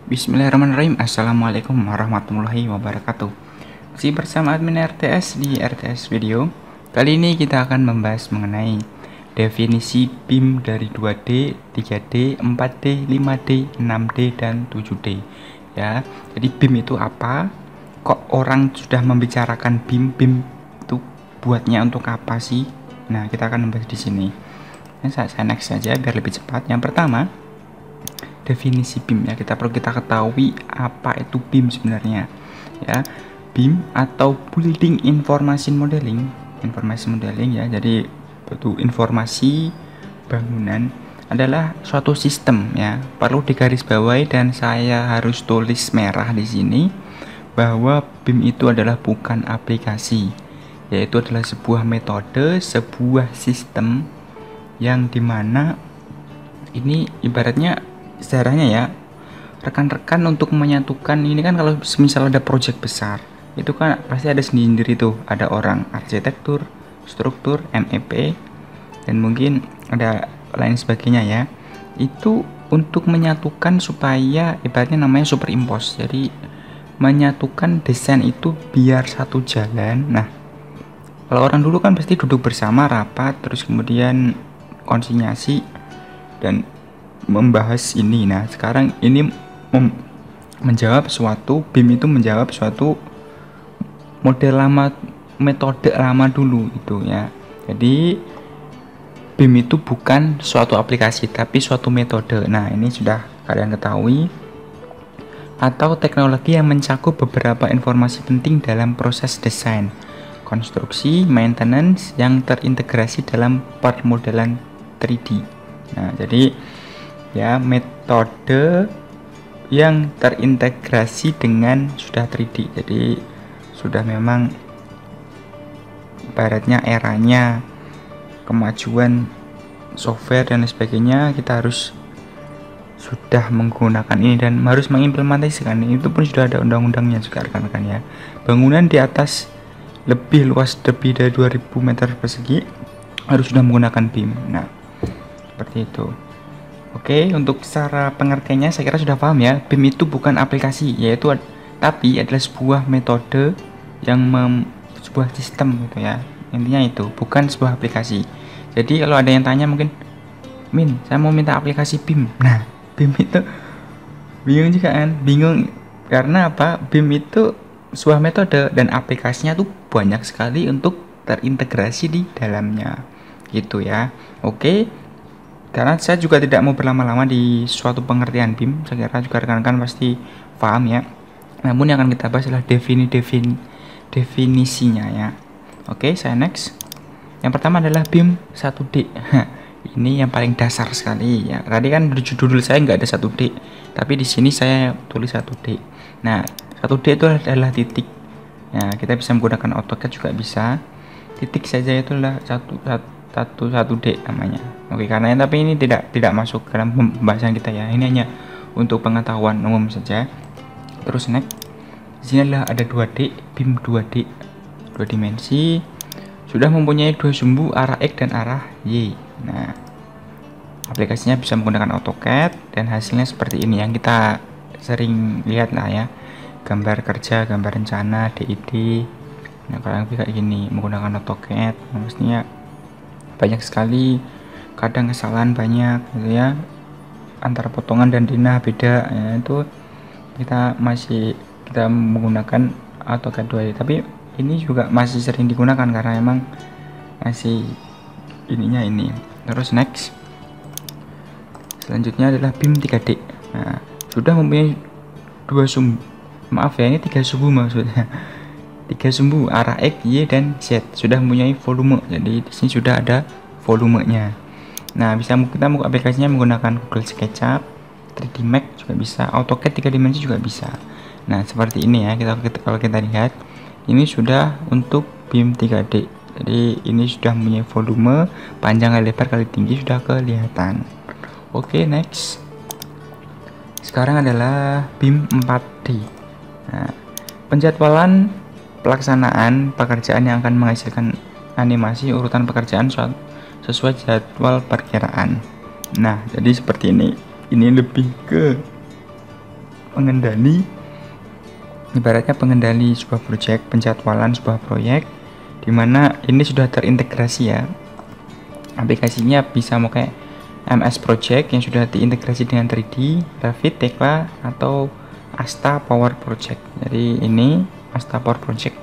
Bismillahirrahmanirrahim. Assalamualaikum warahmatullahi wabarakatuh. Masih bersama admin RTS di RTS Video. Kali ini kita akan membahas mengenai definisi BIM dari 2D, 3D, 4D, 5D, 6D, dan 7D. Ya, jadi BIM itu apa? Kok orang sudah membicarakan BIM? BIM itu buatnya untuk apa sih? Nah, kita akan membahas di sini. Nah, saya next saja biar lebih cepat. Yang pertama, definisi BIM ya, perlu kita ketahui apa itu BIM sebenarnya ya. BIM atau Building Information Modeling ya, jadi itu informasi bangunan adalah suatu sistem ya. Perlu digarisbawahi dan saya harus tulis merah di sini bahwa BIM itu adalah bukan aplikasi, yaitu adalah sebuah metode, sebuah sistem yang dimana ini ibaratnya sejarahnya ya, rekan-rekan untuk menyatukan ini kan. Kalau misal ada proyek besar itu kan pasti ada sendiri tuh, ada orang arsitektur, struktur, MEP, dan mungkin ada lain sebagainya ya. Itu untuk menyatukan supaya ibaratnya namanya superimpose, jadi menyatukan desain itu biar satu jalan. Nah, kalau orang dulu kan pasti duduk bersama rapat, terus kemudian konsinyasi dan membahas ini. Nah, sekarang ini menjawab suatu BIM itu menjawab suatu model lama, metode lama dulu itu ya. Jadi BIM itu bukan suatu aplikasi tapi suatu metode. Nah, ini sudah kalian ketahui, atau teknologi yang mencakup beberapa informasi penting dalam proses desain, konstruksi, maintenance yang terintegrasi dalam permodelan 3D. Nah, jadi ya, metode yang terintegrasi dengan sudah 3D. Jadi sudah memang ibaratnya eranya kemajuan software dan sebagainya, kita harus sudah menggunakan ini dan harus mengimplementasikan. Itu pun sudah ada undang-undangnya juga rekan-rekan ya. Bangunan di atas lebih luas lebih dari 2000 meter persegi harus sudah menggunakan BIM. Nah, seperti itu. Oke, untuk secara pengertiannya saya kira sudah paham ya. BIM itu bukan aplikasi, yaitu tapi adalah sebuah metode yang sebuah sistem gitu ya. Intinya itu, bukan sebuah aplikasi. Jadi kalau ada yang tanya mungkin, Min, saya mau minta aplikasi BIM. Nah, BIM itu bingung juga kan? Bingung karena apa? BIM itu sebuah metode dan aplikasinya tuh banyak sekali untuk terintegrasi di dalamnya. Gitu ya. Oke. Karena saya juga tidak mau berlama-lama di suatu pengertian BIM, saya kira juga rekan-rekan pasti paham ya. Namun yang akan kita bahas adalah definisinya ya. Oke, saya next. Yang pertama adalah BIM 1D. Ini yang paling dasar sekali ya. Tadi kan di judul saya nggak ada 1D, tapi di sini saya tulis 1D. Nah, 1D itu adalah titik. Nah, kita bisa menggunakan AutoCAD juga bisa. Titik saja itu adalah 1D namanya. Oke, karena tapi ini tidak masuk dalam pembahasan kita ya. Ini hanya untuk pengetahuan umum saja. Terus next. Di sini adalah ada 2D, BIM 2D. 2 dimensi. Sudah mempunyai 2 sumbu, arah X dan arah Y. Nah, aplikasinya bisa menggunakan AutoCAD dan hasilnya seperti ini yang kita sering lihat lah ya. Gambar kerja, gambar rencana, DID. Nah, kalau kayak gini menggunakan AutoCAD, maksudnya banyak sekali, kadang kesalahan banyak gitu ya, antara potongan dan denah beda ya. Itu kita menggunakan AutoCAD 2D, tapi ini juga masih sering digunakan karena emang masih ininya ini. Terus next, selanjutnya adalah BIM 3D. Nah, sudah mempunyai 2 sumbu, maaf ya, ini 3 sumbu maksudnya. 3 sumbu, arah X, Y, dan Z. Sudah mempunyai volume, jadi di sini sudah ada volumenya. Nah, kita mau aplikasinya menggunakan Google SketchUp, 3D Max juga bisa, AutoCAD 3 dimensi juga bisa. Nah, seperti ini ya. Kalau kita lihat, ini sudah untuk BIM 3D. Jadi ini sudah mempunyai volume, panjang kali lebar kali tinggi sudah kelihatan. Oke, next. Sekarang adalah BIM 4D. Nah, penjadwalan pelaksanaan pekerjaan yang akan menghasilkan animasi urutan pekerjaan sesuai jadwal perkiraan. Nah, jadi seperti ini. Ini lebih ke pengendali, ibaratnya pengendali sebuah proyek, penjadwalan sebuah proyek, dimana ini sudah terintegrasi ya. Aplikasinya bisa mau kayak MS Project yang sudah diintegrasi dengan 3D, Revit, Tekla, atau Asta Power Project. Jadi ini Asta Power Project.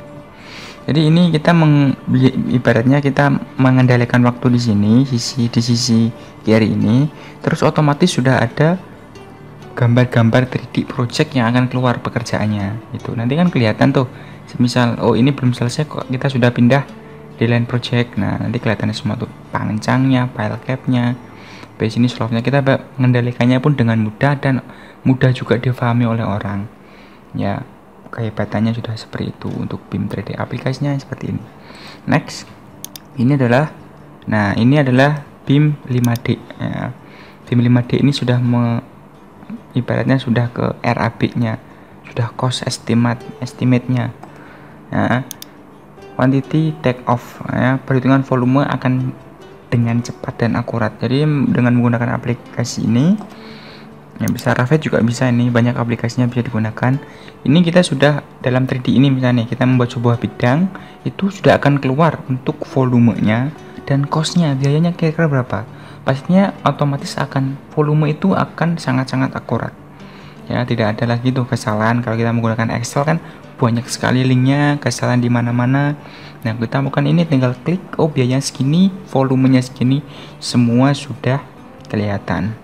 Jadi ini kita ibaratnya kita mengendalikan waktu di sini, di sisi kiri ini, terus otomatis sudah ada gambar-gambar 3D project yang akan keluar pekerjaannya. Itu nanti kan kelihatan tuh. Semisal oh ini belum selesai kok, kita sudah pindah di lain project. Nah, nanti kelihatannya semua tuh pancangnya, file capnya, base ini slopnya. Kita mengendalikannya pun dengan mudah dan mudah juga difahami oleh orang. Ya, kehebatannya sudah seperti itu untuk BIM 3D. Aplikasinya seperti ini. Next, ini adalah BIM 5D. Ya, BIM 5D ini sudah ibaratnya sudah ke RAB-nya, sudah cost estimate-nya. Ya, quantity take off, ya, perhitungan volume akan dengan cepat dan akurat. Jadi dengan menggunakan aplikasi ini, ya bisa Revit juga bisa, ini banyak aplikasinya bisa digunakan. Ini kita sudah dalam 3D ini, misalnya kita membuat sebuah bidang, itu sudah akan keluar untuk volumenya dan costnya, biayanya kira-kira berapa. Pastinya otomatis akan volume itu akan sangat-sangat akurat. Ya, tidak ada lagi tuh kesalahan. Kalau kita menggunakan Excel kan banyak sekali linknya, kesalahan di mana-mana. Nah, kita bukan ini, tinggal klik, oh biayanya segini, volumenya segini, semua sudah kelihatan.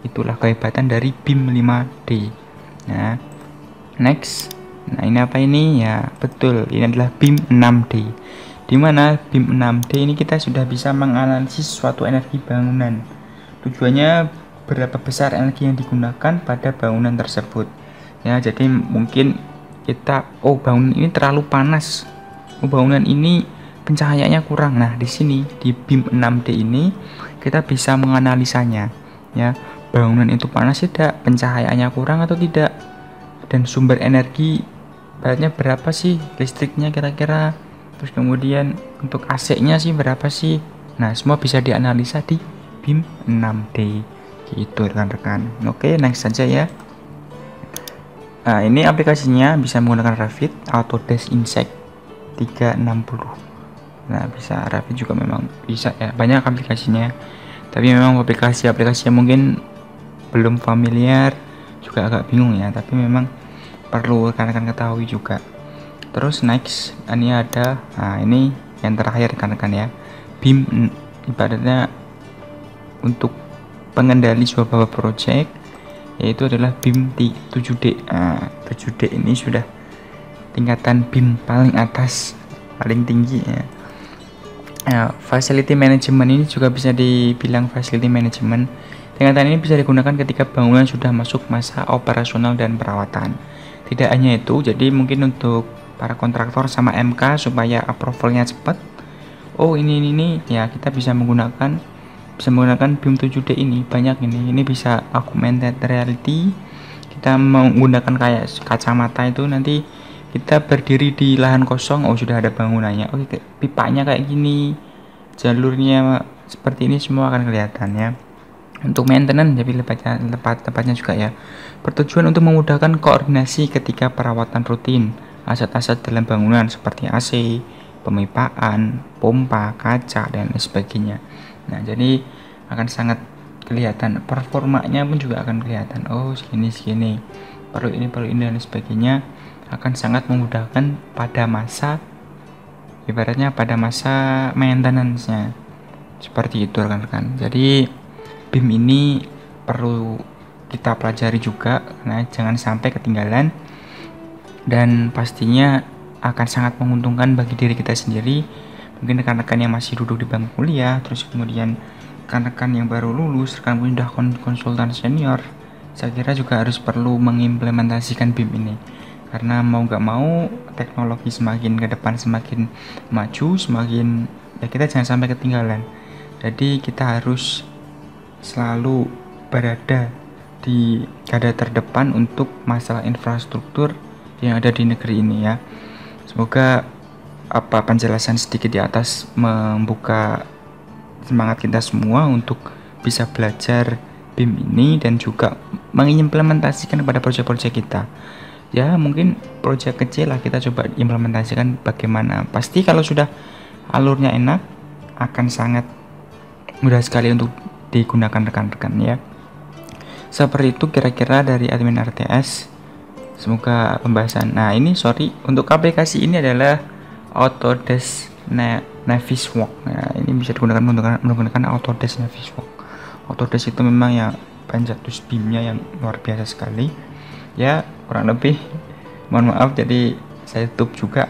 Itulah kehebatan dari BIM 5D. Nah, next. Nah, ini apa ini? Ya, betul, ini adalah BIM 6D. Dimana BIM 6D ini kita sudah bisa menganalisis suatu energi bangunan. Tujuannya berapa besar energi yang digunakan pada bangunan tersebut. Ya, jadi mungkin kita, oh bangunan ini terlalu panas, oh bangunan ini pencahayaannya kurang. Nah, di sini di BIM 6D ini kita bisa menganalisanya. Ya, bangunan itu panas tidak, pencahayaannya kurang atau tidak, dan sumber energi bahannya berapa sih, listriknya kira-kira, terus kemudian untuk AC-nya sih berapa sih. Nah, semua bisa dianalisa di BIM 6D gitu rekan-rekan. Oke, next saja ya. Nah, ini aplikasinya bisa menggunakan Revit, Autodesk Insight 360. Nah, bisa Revit juga memang bisa ya, banyak aplikasinya. Tapi memang aplikasi-aplikasi yang mungkin belum familiar juga agak bingung ya, tapi memang perlu rekan-rekan ketahui juga. Terus next, ini ada, nah ini yang terakhir rekan-rekan ya, BIM ibaratnya untuk pengendali sebuah project, yaitu adalah BIM 7D. Nah, 7D ini sudah tingkatan BIM paling atas, paling tinggi ya. Nah, facility management ini juga bisa dibilang facility management. Tingkatan ini bisa digunakan ketika bangunan sudah masuk masa operasional dan perawatan. Tidak hanya itu, jadi mungkin untuk para kontraktor sama MK supaya approvalnya cepat. Oh ini ya, kita bisa menggunakan BIM 7D ini. Banyak ini bisa augmented reality. Kita menggunakan kayak kacamata itu, nanti kita berdiri di lahan kosong, oh sudah ada bangunannya. Oh pipanya kayak gini, jalurnya seperti ini, semua akan kelihatan ya. Untuk maintenance, jadi tepatnya juga ya, bertujuan untuk memudahkan koordinasi ketika perawatan rutin aset-aset dalam bangunan seperti AC, pemipaan, pompa, kaca, dan sebagainya. Nah, jadi akan sangat kelihatan, performanya pun juga akan kelihatan. Oh segini, perlu ini dan sebagainya, akan sangat memudahkan pada masa, ibaratnya pada masa maintenance-nya. Seperti itu rekan-rekan. Jadi BIM ini perlu kita pelajari juga, nah jangan sampai ketinggalan, dan pastinya akan sangat menguntungkan bagi diri kita sendiri. Mungkin rekan-rekan yang masih duduk di bangku kuliah, terus kemudian rekan-rekan yang baru lulus, rekan sudah konsultan senior, saya kira juga harus perlu mengimplementasikan BIM ini, karena mau gak mau teknologi semakin ke depan semakin maju, semakin ya kita jangan sampai ketinggalan. Jadi kita harus selalu berada di garda terdepan untuk masalah infrastruktur yang ada di negeri ini ya. Semoga penjelasan sedikit di atas membuka semangat kita semua untuk bisa belajar BIM ini dan juga mengimplementasikan pada proyek-proyek kita. Ya mungkin proyek kecil lah kita coba implementasikan bagaimana. Pasti kalau sudah alurnya enak akan sangat mudah sekali untuk digunakan rekan-rekan ya. Seperti itu kira-kira dari admin RTS. Semoga pembahasan. Nah ini sorry, untuk aplikasi ini adalah Autodesk Navisworks. Nah, ini bisa digunakan menggunakan Autodesk Navisworks. Autodesk itu memang ya pencetus BIM-nya yang luar biasa sekali. Ya kurang lebih mohon maaf, jadi saya tutup juga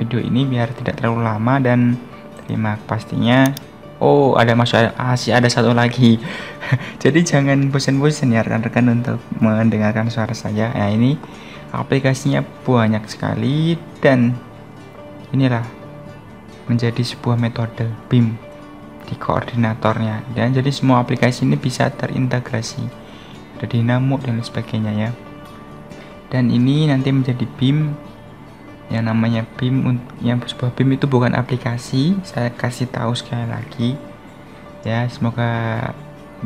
video ini biar tidak terlalu lama dan terima pastinya. Oh ada masih ada satu lagi. Jadi jangan bosan-bosan ya rekan-rekan untuk mendengarkan suara saya. Nah ini aplikasinya banyak sekali dan inilah menjadi sebuah metode BIM di koordinatornya, dan jadi semua aplikasi ini bisa terintegrasi, ada dinamo dan sebagainya ya. Dan ini nanti menjadi BIM yang namanya BIM. Yang sebuah BIM itu bukan aplikasi, saya kasih tahu sekali lagi ya. Semoga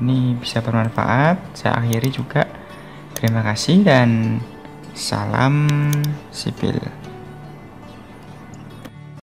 ini bisa bermanfaat. Saya akhiri juga, terima kasih dan salam sipil.